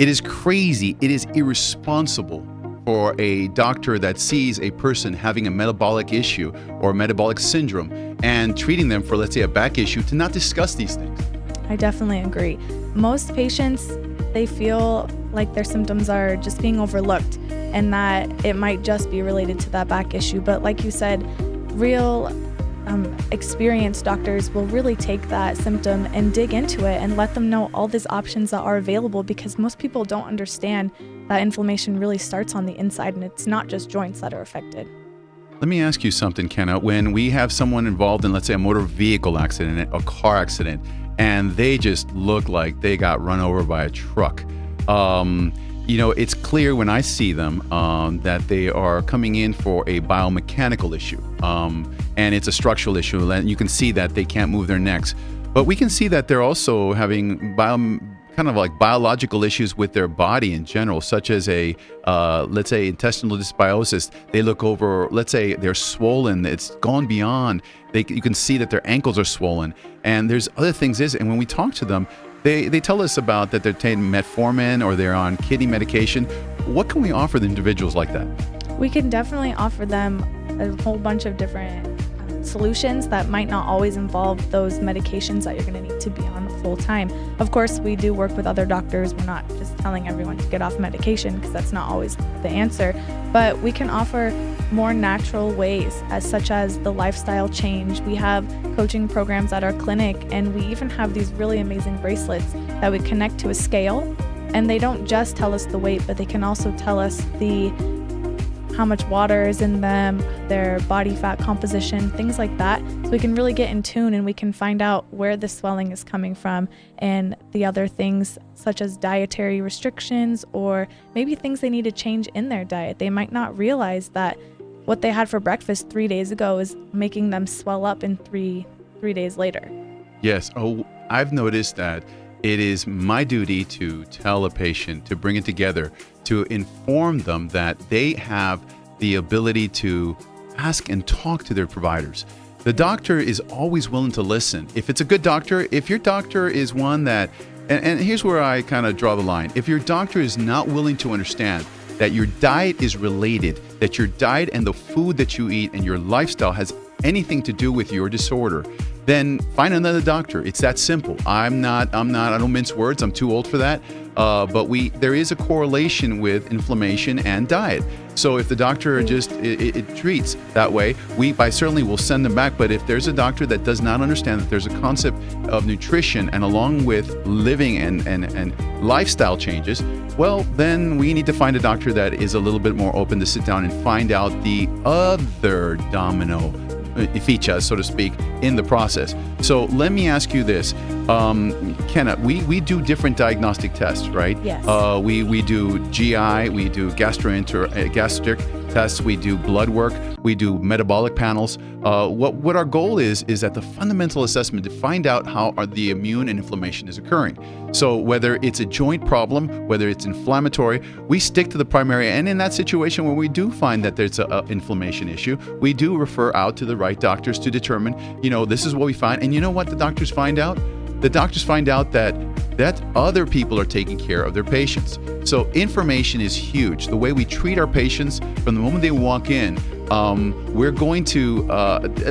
It is crazy. It is irresponsible for a doctor that sees a person having a metabolic issue or metabolic syndrome and treating them for, let's say, a back issue to not discuss these things. I definitely agree. Most patients, they feel like their symptoms are just being overlooked and that it might just be related to that back issue. But like you said, real experienced doctors will really take that symptom and dig into it and let them know all these options that are available, because most people don't understand that inflammation really starts on the inside and it's not just joints that are affected. Let me ask you something, Kenna. When we have someone involved in, let's say, a motor vehicle accident, a car accident, and they just look like they got run over by a truck, it's clear when I see them that they are coming in for a biomechanical issue, and it's a structural issue, and you can see that they can't move their necks. But we can see that they're also having biological issues with their body in general, such as let's say, intestinal dysbiosis. They look over, let's say they're swollen. It's gone beyond. You can see that their ankles are swollen. And there's other things. And when we talk to them, they tell us about that they're taking metformin or they're on kidney medication. What can we offer the individuals like that? We can definitely offer them a whole bunch of different solutions that might not always involve those medications that you're going to need to be on full time. Of course, we do work with other doctors. We're not just telling everyone to get off medication, because that's not always the answer. But we can offer more natural ways, such as the lifestyle change. We have coaching programs at our clinic, and we even have these really amazing bracelets that we connect to a scale. And they don't just tell us the weight, but they can also tell us how much water is in them, their body fat composition, things like that. So we can really get in tune and we can find out where the swelling is coming from, and the other things such as dietary restrictions, or maybe things they need to change in their diet. They might not realize that what they had for breakfast 3 days ago is making them swell up in three days later. Yes. Oh, I've noticed that it is my duty to tell a patient, to bring it together, to inform them that they have the ability to ask and talk to their providers. The doctor is always willing to listen. If it's a good doctor, if your doctor is one that, and here's where I kind of draw the line. If your doctor is not willing to understand that your diet is related, that your diet and the food that you eat and your lifestyle has anything to do with your disorder, then find another doctor. It's that simple. I don't mince words. I'm too old for that. But there is a correlation with inflammation and diet. So if the doctor just it treats that way, I certainly will send them back. But if there's a doctor that does not understand that there's a concept of nutrition and along with living and lifestyle changes, well, then we need to find a doctor that is a little bit more open to sit down and find out the other domino features, so to speak, in the process. So let me ask you this, Kenna, we do different diagnostic tests, right? Yes. We do GI, we do gastric tests, we do blood work, we do metabolic panels. What our goal is at the fundamental assessment to find out how the immune and inflammation is occurring. So whether it's a joint problem, whether it's inflammatory, we stick to the primary. And in that situation where we do find that there's an inflammation issue, we do refer out to the right doctors to determine, this is what we find. And you know what the doctors find out? The doctors find out that other people are taking care of their patients. So information is huge. The way we treat our patients from the moment they walk in, we're going to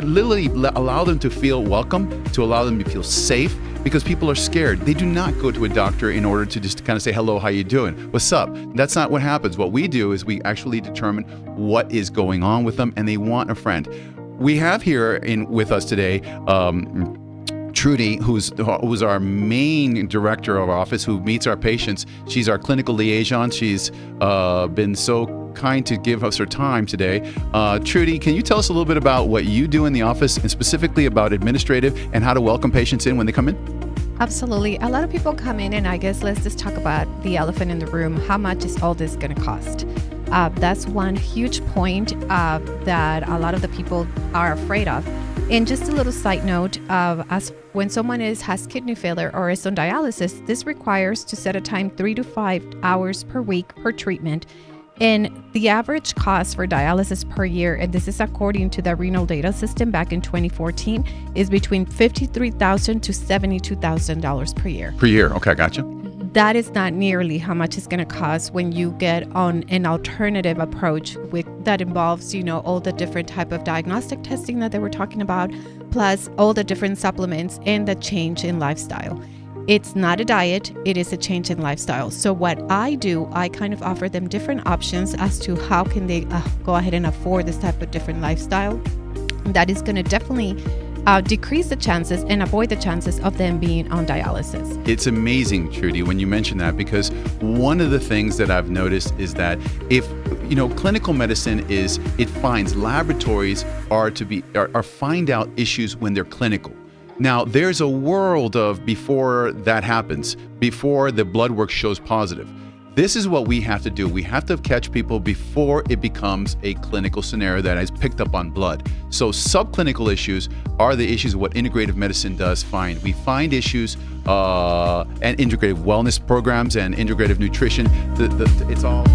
literally allow them to feel welcome, to allow them to feel safe, because people are scared. They do not go to a doctor in order to just kind of say, hello, how you doing? What's up? That's not what happens. What we do is we actually determine what is going on with them, and they want a friend. We have here with us today Trudy, who's our main director of our office, who meets our patients. She's our clinical liaison. She's been so kind to give us her time today. Trudy, can you tell us a little bit about what you do in the office, and specifically about administrative and how to welcome patients in when they come in? Absolutely. A lot of people come in, and I guess let's just talk about the elephant in the room. How much is all this going to cost? That's one huge point that a lot of the people are afraid of. And just a little side note, as when someone has kidney failure or is on dialysis, this requires to set a time 3 to 5 hours per week per treatment. And the average cost for dialysis per year, and this is according to the renal data system back in 2014, is between $53,000 to $72,000 per year. Per year. Okay, gotcha. that is not nearly how much it's going to cost when you get on an alternative approach that involves, all the different type of diagnostic testing that they were talking about, plus all the different supplements and the change in lifestyle. It's not a diet, it is a change in lifestyle. So what I do, I kind of offer them different options as to how can they go ahead and afford this type of different lifestyle. That is going to definitely decrease the chances and avoid the chances of them being on dialysis. It's amazing, Trudy, when you mention that, because one of the things that I've noticed is that if, clinical medicine it finds laboratories are find out issues when they're clinical. Now, there's a world of before that happens, before the blood work shows positive. This is what we have to do. We have to catch people before it becomes a clinical scenario that is picked up on blood. So subclinical issues are the issues of what integrative medicine does find. We find issues and integrative wellness programs and integrative nutrition. It's all...